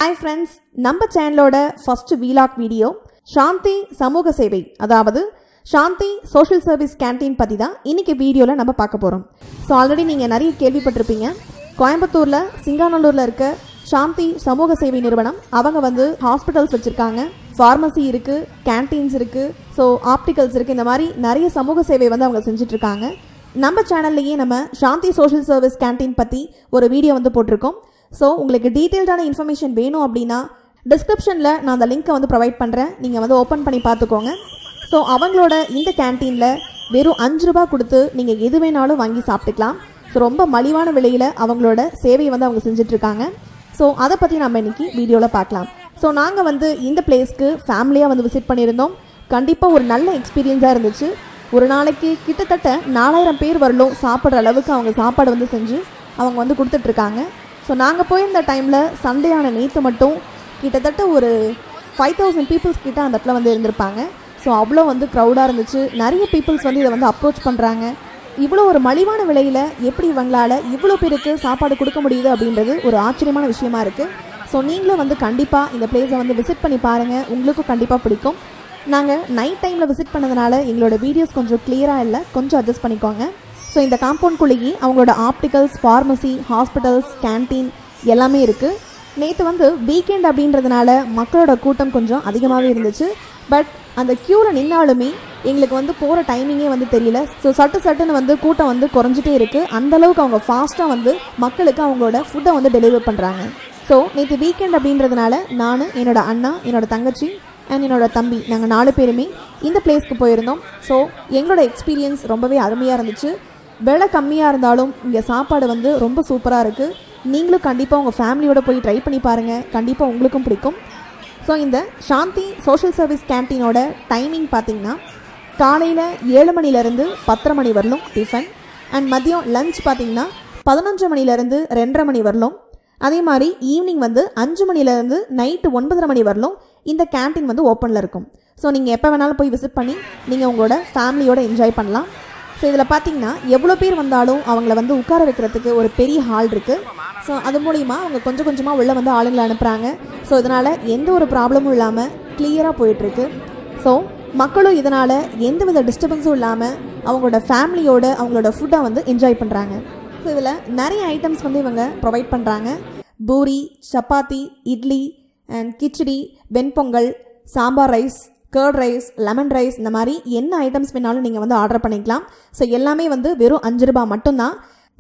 Hi friends, நம்ம சேனலோட first vlog video சாந்தி சமூக சேவை, அதாவது சாந்தி சோஷியல் சர்வீஸ் கேண்டீன் பற்றி தான் இன்னைக்கு வீடியோவில் நம்ம பார்க்க போகிறோம். ஸோ ஆல்ரெடி நீங்கள் நிறைய கேள்விப்பட்டிருப்பீங்க. கோயம்புத்தூரில் சிங்காநல்லூரில் இருக்க சாந்தி சமூக சேவை நிறுவனம் அவங்க ஹாஸ்பிட்டல்ஸ் வச்சுருக்காங்க, ஃபார்மசி இருக்குது, கேன்டீன்ஸ் இருக்குது, ஸோ ஆப்டிகல்ஸ் இருக்குது. இந்த மாதிரி நிறைய சமூக சேவை அவங்க செஞ்சிட்ருக்காங்க. நம்ம சேனல்லையே நம்ம சாந்தி சோஷியல் சர்வீஸ் கேண்டீன் பற்றி ஒரு வீடியோ போட்டிருக்கோம். ஸோ உங்களுக்கு டீட்டெயில்டான இன்ஃபர்மேஷன் வேணும் அப்படின்னா டிஸ்கிரிப்ஷனில் நான் அந்த லிங்க்கை ப்ரொவைட் பண்ணுறேன். நீங்கள் ஓப்பன் பண்ணி பார்த்துக்கோங்க. ஸோ அவங்களோட இந்த கேன்டீனில் வெறும் 5 ரூபா கொடுத்து நீங்கள் எது வேணாலும் வாங்கி சாப்பிட்டுக்கலாம். ஸோ ரொம்ப மலிவான விலையில் அவங்களோட சேவையை அவங்க செஞ்சிட்ருக்காங்க. ஸோ அதை பற்றி நம்ம இன்றைக்கி வீடியோவில் பார்க்கலாம். ஸோ நாங்கள் இந்த பிளேஸ்க்கு ஃபேமிலியாக விசிட் பண்ணியிருந்தோம். கண்டிப்பாக ஒரு நல்ல எக்ஸ்பீரியன்ஸாக இருந்துச்சு. ஒரு நாளைக்கு கிட்டத்தட்ட 4000 பேர் வரலும் சாப்பிட்ற அளவுக்கு அவங்க சாப்பாடு செஞ்சு அவங்க கொடுத்துட்ருக்காங்க. ஸோ நாங்கள் போயிருந்த டைமில் சண்டே ஆன நேற்று மட்டும் கிட்டத்தட்ட ஒரு 5000 பீப்புள்ஸ் கிட்ட அந்த இடத்துல இருந்திருப்பாங்க. ஸோ அவ்வளோ க்ரௌடாக இருந்துச்சு. நிறைய பீப்புள்ஸ் இதை அப்ரோச் பண்ணுறாங்க. இவ்வளோ ஒரு மலிவான விலையில் எப்படி இவங்களால் இவ்வளோ பேருக்கு சாப்பாடு கொடுக்க முடியுது அப்படின்றது ஒரு ஆச்சரியமான விஷயமா இருக்குது. ஸோ நீங்களும் கண்டிப்பாக இந்த பிளேஸை விசிட் பண்ணி பாருங்கள், உங்களுக்கும் கண்டிப்பாக பிடிக்கும். நாங்கள் நைட் டைமில் விசிட் பண்ணதுனால எங்களோட வீடியோஸ் கொஞ்சம் கிளியராக இல்லை, கொஞ்சம் அட்ஜஸ்ட் பண்ணிக்கோங்க. ஸோ இந்த காம்பவுண்ட்குள்ளேயே அவங்களோட ஆப்டிகல்ஸ், ஃபார்மசி, ஹாஸ்பிட்டல்ஸ், கேன்டீன் எல்லாமே இருக்குது. நேற்று வீக்கெண்ட் அப்படின்றதுனால மக்களோட கூட்டம் கொஞ்சம் அதிகமாகவே இருந்துச்சு. பட் அந்த க்யூவில் நின்னாலுமே எங்களுக்கு போகிற டைமிங்கே தெரியல. ஸோ சட்டுன்னு கூட்டம் குறைஞ்சிட்டே இருக்குது. அந்தளவுக்கு அவங்க ஃபாஸ்ட்டாக மக்களுக்கு அவங்களோட ஃபுட்டை டெலிவர் பண்ணுறாங்க. ஸோ நேற்று வீக்கெண்ட் அப்படின்றதுனால நான், என்னோடய அண்ணா, என்னோடய தங்கச்சி அண்ட் என்னோட தம்பி, நாங்கள் 4 பேருமே இந்த பிளேஸ்க்கு போயிருந்தோம். ஸோ எங்களோட எக்ஸ்பீரியன்ஸ் ரொம்பவே அருமையாக இருந்துச்சு. விலை கம்மியாக இருந்தாலும் இங்கே சாப்பாடு ரொம்ப சூப்பராக இருக்குது. நீங்களும் கண்டிப்பாக உங்கள் ஃபேமிலியோடு போய் ட்ரை பண்ணி பாருங்கள், கண்டிப்பாக உங்களுக்கும் பிடிக்கும். ஸோ இந்த சாந்தி சோஷியல் சர்வீஸ் கேன்டீனோட டைமிங் பார்த்திங்கன்னா காலையில் 7 மணிலேருந்து 10:30 மணி வரலும் டிஃபன், அண்ட் மதியம் லஞ்ச் பார்த்திங்கன்னா 15 மணிலேருந்து 2:30 மணி வரலும். அதே மாதிரி ஈவினிங் 5 மணிலேருந்து நைட்டு 9:30 மணி வரலும் இந்த கேன்டீன் ஓப்பனில் இருக்கும். ஸோ நீங்கள் எப்போ வேணாலும் போய் விசிட் பண்ணி நீங்கள் உங்களோட ஃபேமிலியோடு என்ஜாய் பண்ணலாம். ஸோ இதில் பார்த்தீங்கன்னா எவ்வளோ பேர் வந்தாலும் அவங்கள உட்கார வைக்கிறதுக்கு ஒரு பெரிய ஹால் இருக்குது. ஸோ அது மூலிமா அவங்க கொஞ்சம் கொஞ்சமாக உள்ளே ஆளுங்களை அனுப்புகிறாங்க. ஸோ இதனால் எந்த ஒரு ப்ராப்ளமும் இல்லாமல் கிளியராக போயிட்டுருக்கு. ஸோ மக்களும் இதனால் எந்தவித டிஸ்டர்பன்ஸும் இல்லாமல் அவங்களோட ஃபேமிலியோடு அவங்களோட ஃபுட்டை என்ஜாய் பண்ணுறாங்க. ஸோ இதில் நிறைய ஐட்டம்ஸ் இவங்க ப்ரொவைட் பண்ணுறாங்க. Puri, chapati, idli and khichdi, venpongal, sambar rice, curd rice, lemon rice, இந்த மாதிரி என்ன ஐட்டம்ஸ் வேணாலும் நீங்கள் ஆர்டர் பண்ணிக்கலாம். ஸோ எல்லாமே வெறும் 5 ரூபா மட்டும்தான்.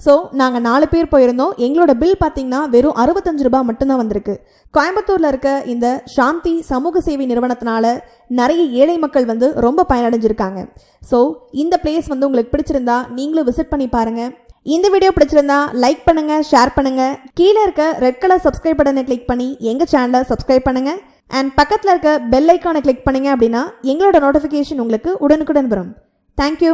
ஸோ நாங்கள் 4 பேர் போயிருந்தோம். எங்களோட பில் பார்த்திங்கன்னா வெறும் 65 ரூபா மட்டும்தான் வந்திருக்கு. கோயம்புத்தூரில் இருக்க இந்த சாந்தி சமூக சேவை நிறுவனத்தினால நிறைய ஏழை மக்கள் ரொம்ப பயனடைஞ்சிருக்காங்க. ஸோ இந்த பிளேஸ் உங்களுக்கு பிடிச்சிருந்தா நீங்களும் விசிட் பண்ணி பாருங்கள். இந்த வீடியோ பிடிச்சிருந்தா லைக் பண்ணுங்கள், ஷேர் பண்ணுங்கள். கீழே இருக்க ரெட் கலர் சப்ஸ்கிரைப் பட்டனை கிளிக் பண்ணி எங்கள் சேனலை சப்ஸ்கிரைப் பண்ணுங்கள். அண்ட் பக்கத்தில் இருக்க பெல் ஐக்கானை கிளிக் பண்ணிங்க அப்படின்னா எங்களோட நோட்டிஃபிகேஷன் உங்களுக்கு உடனுக்குடன் வரும். தேங்க்யூ.